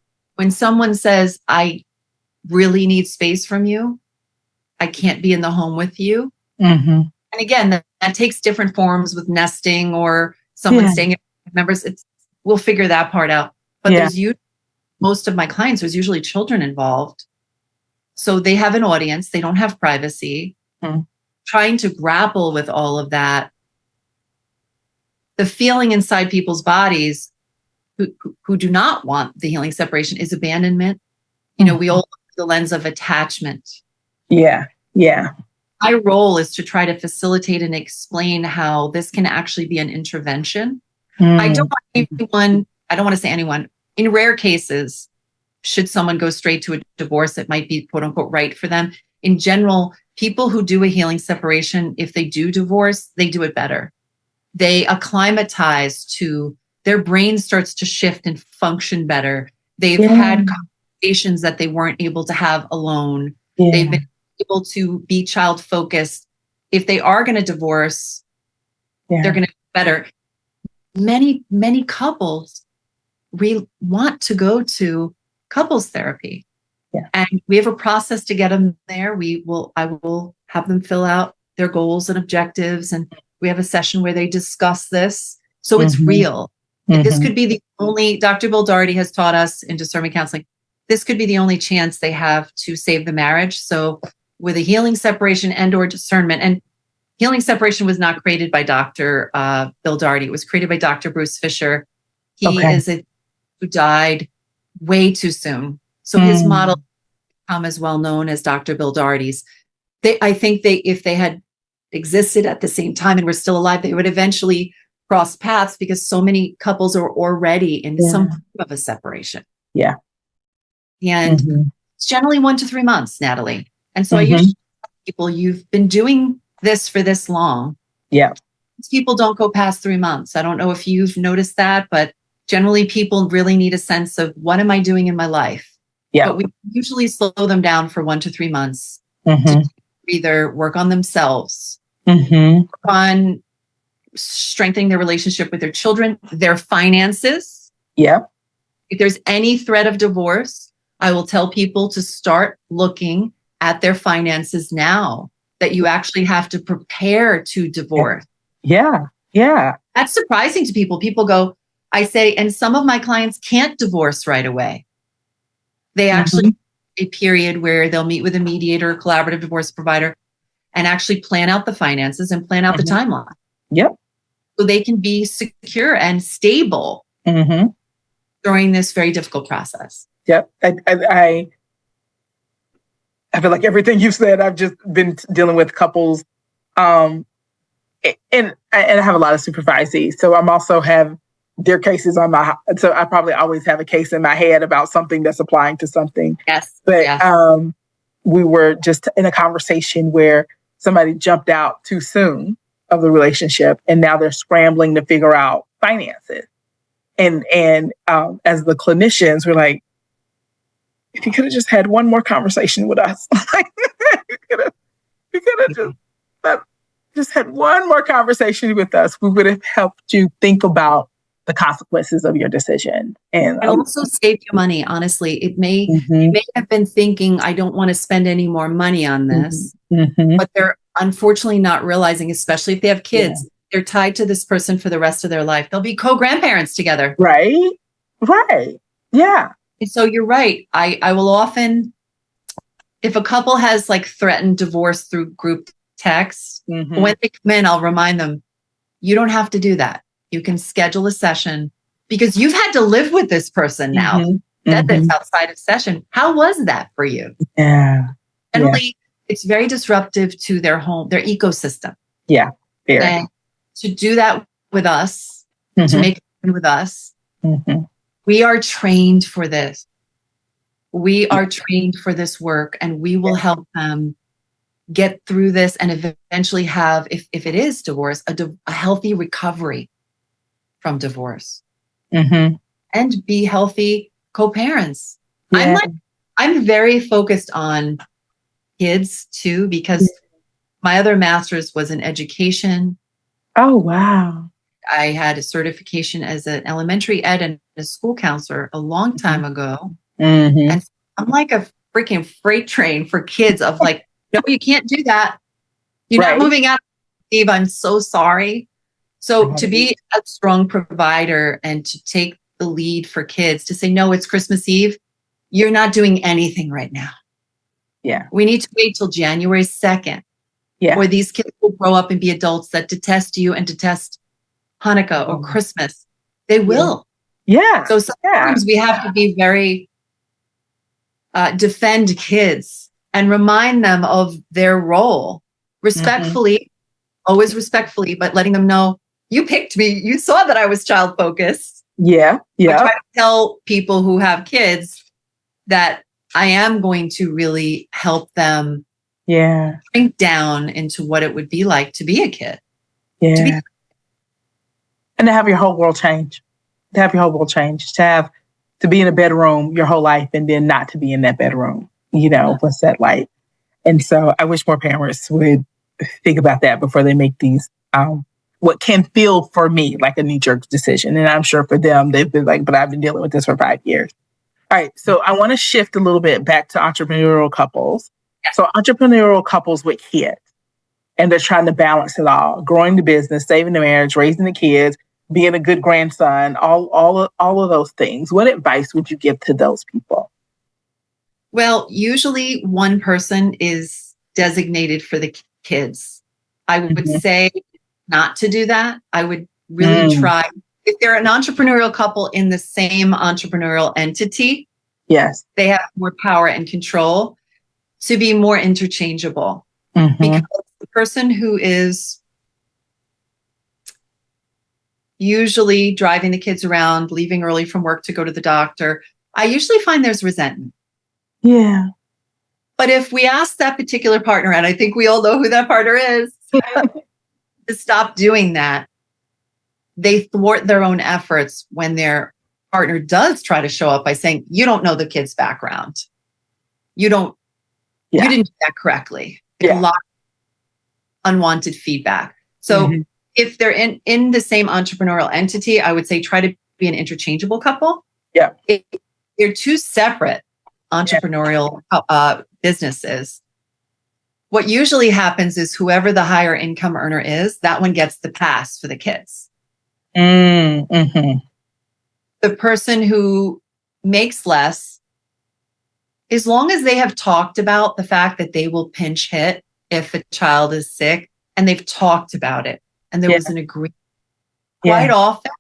someone says, I really need space from you, I can't be in the home with you. And again, that takes different forms with nesting or someone staying at members. We'll figure that part out. But there's most of my clients, there's usually children involved. So they have an audience, they don't have privacy. Trying to grapple with all of that. The feeling inside people's bodies who do not want the healing separation is abandonment. You know, we all look through the lens of attachment. Yeah. My role is to try to facilitate and explain how this can actually be an intervention. I don't want to say anyone. In rare cases, should someone go straight to a divorce, it might be quote unquote right for them. In general, people who do a healing separation, if they do divorce, they do it better. They acclimatize to, their brain starts to shift and function better. They've had conversations that they weren't able to have alone. They've been able to be child focused. If they are going to divorce, they're going to do better. Many couples want to go to couples therapy. And we have a process to get them there. I will have them fill out their goals and objectives. And we have a session where they discuss this. So it's real. This could be the only, Dr. Bill Doherty has taught us in discernment counseling, this could be the only chance they have to save the marriage. So with a healing separation and or discernment, and healing separation was not created by Dr. Bill Doherty. It was created by Dr. Bruce Fisher. He who died way too soon. So his model become as well known as Dr. Bill Doherty's. I think if they had existed at the same time and were still alive, they would eventually cross paths because so many couples are already in some form of a separation. And it's generally 1 to 3 months, Natalie. And so I usually tell people, you've been doing this for this long. People don't go past 3 months. I don't know if you've noticed that, but generally people really need a sense of what am I doing in my life? But we usually slow them down for 1 to 3 months to either work on themselves, work on strengthening their relationship with their children, their finances. If there's any threat of divorce, I will tell people to start looking at their finances now, that you actually have to prepare to divorce. That's surprising to people. People go, I say, and some of my clients can't divorce right away. They actually a period where they'll meet with a mediator, collaborative divorce provider, and actually plan out the finances and plan out the timeline. So they can be secure and stable during this very difficult process. I feel like everything you've said, I've just been dealing with couples, and I have a lot of supervisees. So I'm also have their cases on so I probably always have a case in my head about something that's applying to something. But we were just in a conversation where somebody jumped out too soon of the relationship, and now they're scrambling to figure out finances. And as the clinicians, we're like, if you could have just had one more conversation with us, you could have just had one more conversation with us, we would have helped you think about the consequences of your decision. And also save you money. Honestly, you may have been thinking, I don't want to spend any more money on this, but they're unfortunately not realizing, especially if they have kids, they're tied to this person for the rest of their life. They'll be co-grandparents together. Right. Yeah. And so you're right. I will often, if a couple has like threatened divorce through group text, when they come in, I'll remind them, you don't have to do that. You can schedule a session because you've had to live with this person now. That's outside of session. How was that for you? Yeah. Generally, it's very disruptive to their home, their ecosystem. Yeah. Very. And to do that with us, to make it with us, we are trained for this. We are trained for this work, and we will help them get through this and eventually have, if it is divorce, a healthy recovery from divorce and be healthy co-parents. Yeah. I'm very focused on kids too, because my other master's was in education. Oh, wow. I had a certification as an elementary ed and a school counselor a long time ago. And I'm like a freaking freight train for kids of like, no, you can't do that. You're not moving out, Steve. I'm so sorry. So to be a strong provider and to take the lead for kids, to say, no, it's Christmas Eve. You're not doing anything right now. Yeah. We need to wait till January 2nd. Yeah. Where these kids will grow up and be adults that detest you and detest Hanukkah or Christmas. They will. Yeah. So sometimes we have to be very defend kids and remind them of their role respectfully, always respectfully, but letting them know, you picked me. You saw that I was child focused. Yeah. Yeah. I try to tell people who have kids that I am going to really help them shrink down into what it would be like to be a kid. Yeah. And to have your whole world change. To be in a bedroom your whole life and then not to be in that bedroom. You know, what's that like? And so I wish more parents would think about that before they make these, what can feel for me like a knee-jerk decision. And I'm sure for them, they've been like, but I've been dealing with this for 5 years. All right. So I want to shift a little bit back to entrepreneurial couples. So entrepreneurial couples with kids, and they're trying to balance it all, growing the business, saving the marriage, raising the kids, being a good grandson, all of those things. What advice would you give to those people? Well, usually one person is designated for the kids. I would say not to do that. I would really try. If they're an entrepreneurial couple in the same entrepreneurial entity, they have more power and control to be more interchangeable. Because the person who is usually driving the kids around, leaving early from work to go to the doctor, I usually find there's resentment. Yeah. But if we ask that particular partner, and I think we all know who that partner is, to stop doing that, they thwart their own efforts when their partner does try to show up by saying, you don't know the kid's background. You didn't do that correctly. A lot of unwanted feedback. So if they're in the same entrepreneurial entity, I would say try to be an interchangeable couple. Yeah. If they're two separate entrepreneurial businesses, what usually happens is whoever the higher income earner is, that one gets the pass for the kids. The person who makes less, as long as they have talked about the fact that they will pinch hit if a child is sick, and they've talked about it, and there was an agreement. Quite often,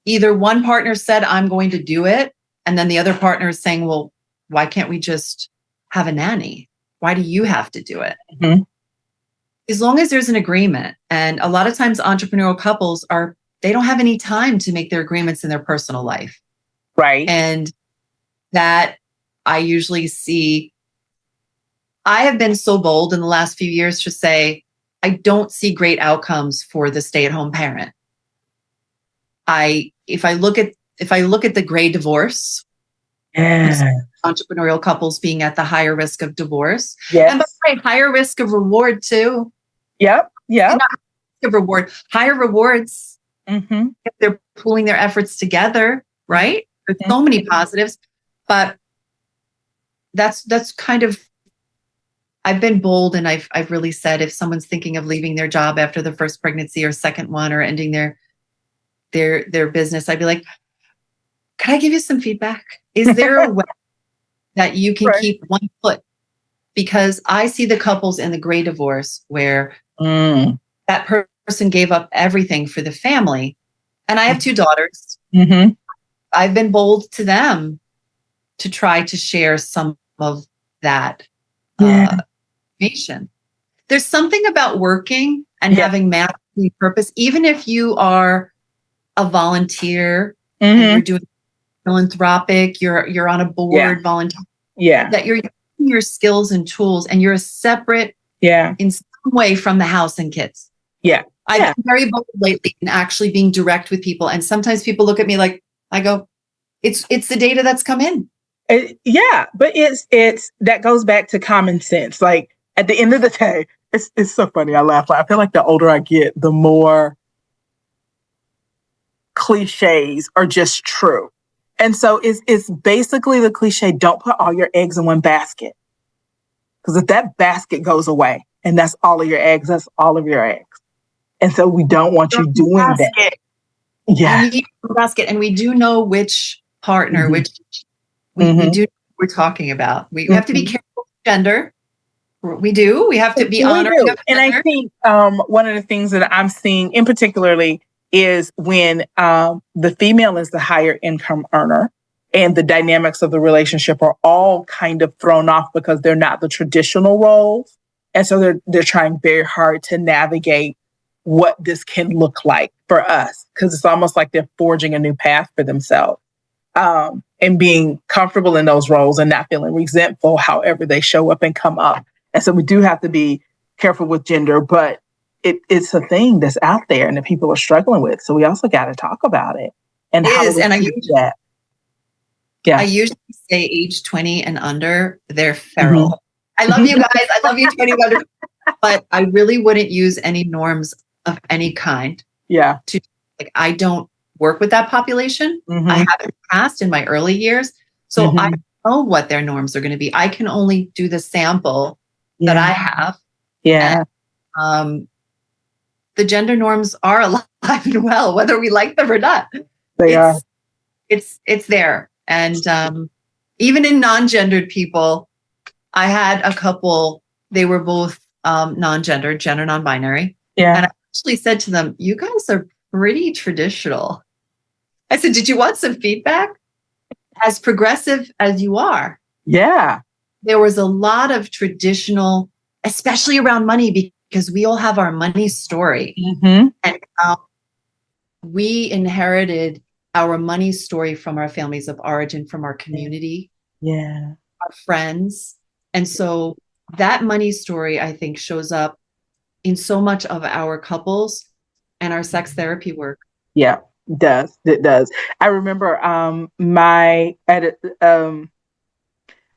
either one partner said, I'm going to do it, and then the other partner is saying, well, why can't we just have a nanny? Why do you have to do it? As long as there's an agreement. And a lot of times entrepreneurial couples they don't have any time to make their agreements in their personal life. Right. And that I usually see, I have been so bold in the last few years to say, I don't see great outcomes for the stay-at-home parent. If I look at the gray divorce, entrepreneurial couples being at the higher risk of divorce, and by the way, higher risk of reward too. Not risk of reward, higher rewards if they're pooling their efforts together, right? There's so many positives, but that's kind of, I've been bold, and I've really said, if someone's thinking of leaving their job after the first pregnancy or second one, or ending their business, I'd be like, can I give you some feedback? Is there a way that you can keep one foot? Because I see the couples in the gray divorce where that person gave up everything for the family. And I have 2 daughters. I've been bold to them to try to share some of that information. There's something about working and having mastery purpose, even if you are a volunteer and you're doing philanthropic, you're on a board volunteer, that you're using your skills and tools, and you're a separate in some way from the house and kids. I've been very bold lately in actually being direct with people. And sometimes people look at me like, I go, it's the data that's come in. But it's that goes back to common sense. Like, at the end of the day, it's so funny. I laugh. I feel like the older I get, the more cliches are just true. And so it's basically the cliche, don't put all your eggs in one basket. Because if that basket goes away and that's all of your eggs, that's all of your eggs. And so we don't want you doing that. Yeah. Basket. And we do know which partner, which we do know what we're talking about. We have to be careful with gender. We do. We have to be honoring of and I think one of the things that I'm seeing in particularly is when the female is the higher income earner, and the dynamics of the relationship are all kind of thrown off because they're not the traditional roles. And so they're trying very hard to navigate what this can look like for us, because it's almost like they're forging a new path for themselves, and being comfortable in those roles and not feeling resentful however they show up and come up. And so we do have to be careful with gender, but it's a thing that's out there and that people are struggling with. So we also got to talk about it. And how do we do that? I usually say age 20 and under, they're feral. I love you guys. I love you 20 and under. But I really wouldn't use any norms of any kind. I don't work with that population. I have in the past, in my early years. So I know what their norms are going to be. I can only do the sample that I have. And, the gender norms are alive and well, whether we like them or not. They are. It's there. And even in non-gendered people, I had a couple, they were both non-gendered, gender non-binary. And I actually said to them, you guys are pretty traditional. I said, did you want some feedback? As progressive as you are. There was a lot of traditional, especially around money, because we all have our money story. And we inherited our money story from our families of origin, from our community, our friends. And so that money story, I think, shows up in so much of our couples and our sex therapy work. It does. It does. I remember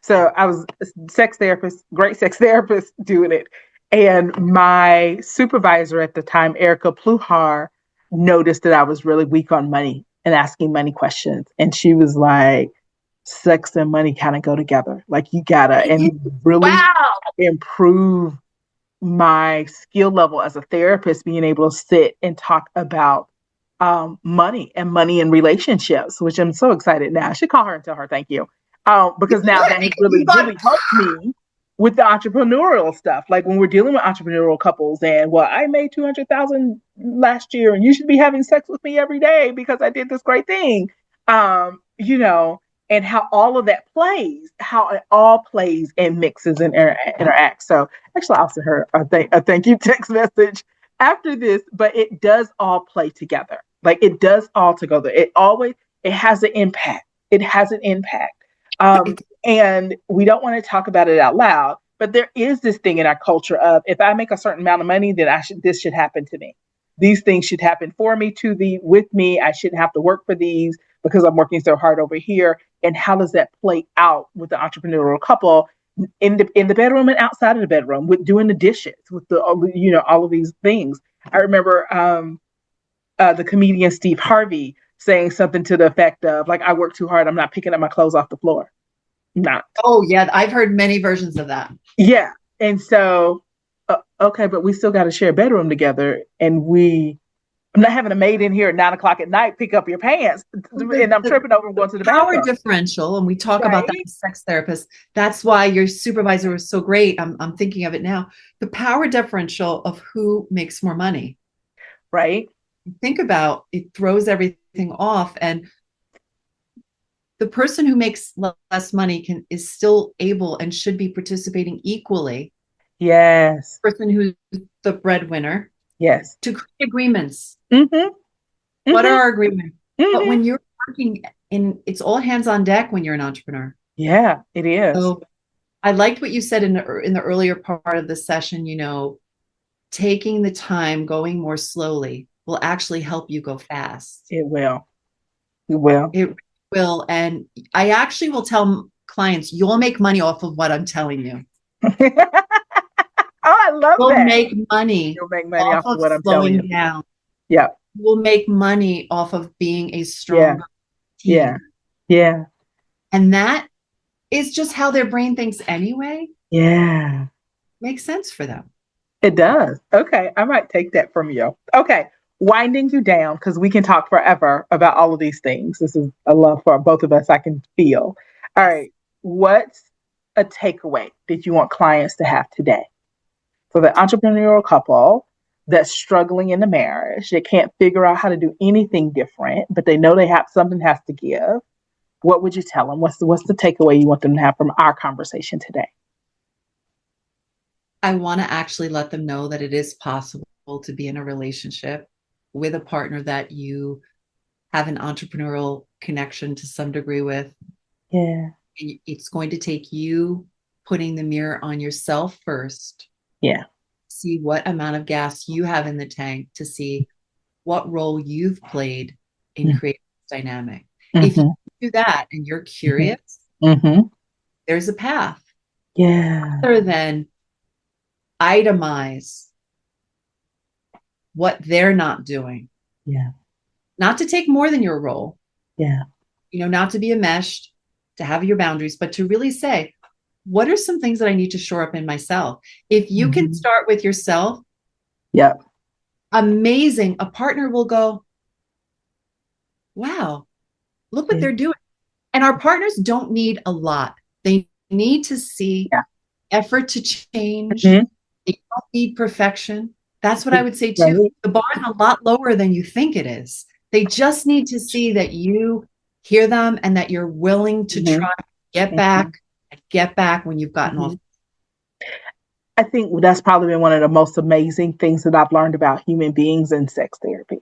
so I was a great sex therapist doing it. And my supervisor at the time, Erica Pluhar, noticed that I was really weak on money and asking money questions. And she was like, sex and money kind of go together. Like, you gotta, and really improve my skill level as a therapist, being able to sit and talk about money and relationships, which I'm so excited now. I should call her and tell her thank you. Because now that really helped me with the entrepreneurial stuff. Like, when we're dealing with entrepreneurial couples and, well, I made $200,000 last year and you should be having sex with me every day because I did this great thing. And how all of that plays, how it all plays and mixes and interacts. So actually, I'll send her a thank you text message after this, but it does all play together. Like, it does all together. It has an impact. It has an impact. And we don't want to talk about it out loud, but there is this thing in our culture of, if I make a certain amount of money, then this should happen to me. These things should happen for me, with me. I shouldn't have to work for these because I'm working so hard over here. And how does that play out with the entrepreneurial couple in the bedroom and outside of the bedroom, with doing the dishes, with all of these things? I remember the comedian Steve Harvey saying something to the effect of, like, I work too hard, I'm not picking up my clothes off the floor. Not. Oh, yeah. I've heard many versions of that. Yeah. And so, okay, but we still got to share a bedroom together. And I'm not having a maid in here at 9:00 at night, pick up your pants. And I'm tripping over and going to the power bathroom. Differential. And we talk about that as sex therapists. That's why your supervisor was so great. I'm thinking of it now. The power differential of who makes more money. Right. Think about it, throws everything off, and the person who makes less money is still able and should be participating equally. Yes. The person who's the breadwinner. Yes. To create agreements. Mm-hmm. What are our agreements? Mm-hmm. But when you're working it's all hands on deck when you're an entrepreneur. Yeah, it is. So I liked what you said in the earlier part of the session, taking the time, going more slowly will actually help you go fast. It will. It will. It will. And I actually will tell clients, you'll make money off of what I'm telling you. Oh, I love You'll that. make money. You'll make money off of what I'm telling you. Down. Yeah. You'll make money off of being a strong team. Yeah. Yeah. And that is just how their brain thinks anyway. Yeah. Makes sense for them. It does. Okay. I might take that from you. Okay. Winding you down, because we can talk forever about all of these things. This is a love for both of us, I can feel. All right. What's a takeaway that you want clients to have today? For the entrepreneurial couple that's struggling in the marriage, they can't figure out how to do anything different, but they know something has to give. What would you tell them? What's the takeaway you want them to have from our conversation today? I want to actually let them know that it is possible to be in a relationship with a partner that you have an entrepreneurial connection to some degree with. Yeah. And it's going to take you putting the mirror on yourself first. Yeah. See what amount of gas you have in the tank to see what role you've played in creating this dynamic. Mm-hmm. If you do that and you're curious, there's a path. Yeah. Other than itemize what they're not doing. Yeah. Not to take more than your role. Yeah. Not to be enmeshed, to have your boundaries, but to really say, what are some things that I need to shore up in myself? If you can start with yourself, amazing. A partner will go, wow, look what they're doing. And our partners don't need a lot. They need to see effort to change. They don't need perfection. That's what I would say too. Right. The bar is a lot lower than you think it is. They just need to see that you hear them and that you're willing to try to get back when you've gotten off. I think that's probably been one of the most amazing things that I've learned about human beings in sex therapy.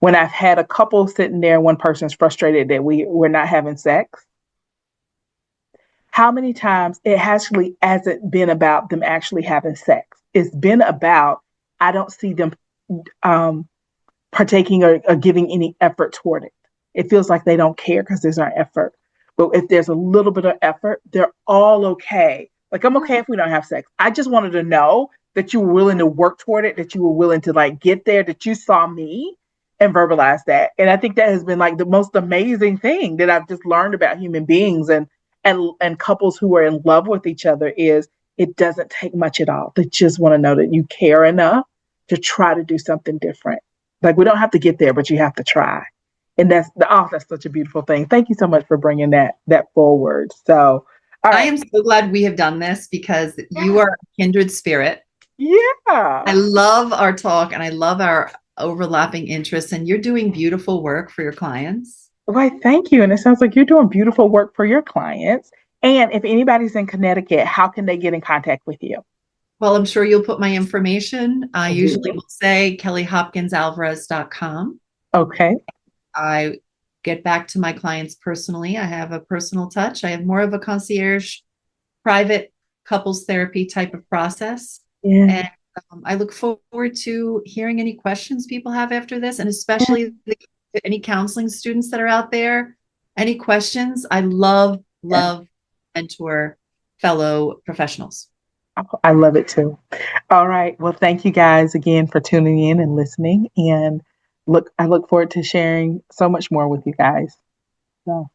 When I've had a couple sitting there and one person's frustrated that we're not having sex, how many times it actually hasn't been about them actually having sex. It's been about, I don't see them partaking or giving any effort toward it. It feels like they don't care because there's no effort. But if there's a little bit of effort, they're all okay. Like, I'm okay if we don't have sex. I just wanted to know that you were willing to work toward it, that you were willing to get there, that you saw me and verbalize that. And I think that has been the most amazing thing that I've just learned about human beings and couples who are in love with each other is it doesn't take much at all. They just want to know that you care enough to try to do something different. We don't have to get there, but you have to try. And that's such a beautiful thing. Thank you so much for bringing that forward. So, all right. I am so glad we have done this because you are a kindred spirit. Yeah. I love our talk and I love our overlapping interests, and you're doing beautiful work for your clients. Right. Thank you. And it sounds like you're doing beautiful work for your clients. And if anybody's in Connecticut, how can they get in contact with you? Well, I'm sure you'll put my information. I usually will say Hopkins-Alvarez.com. Okay. I get back to my clients personally. I have a personal touch. I have more of a concierge, private couples therapy type of process. Yeah. And I look forward to hearing any questions people have after this, and especially any counseling students that are out there. Any questions? I love mentor fellow professionals. I love it too. All right. Well, thank you guys again for tuning in and listening. And I look forward to sharing so much more with you guys. So.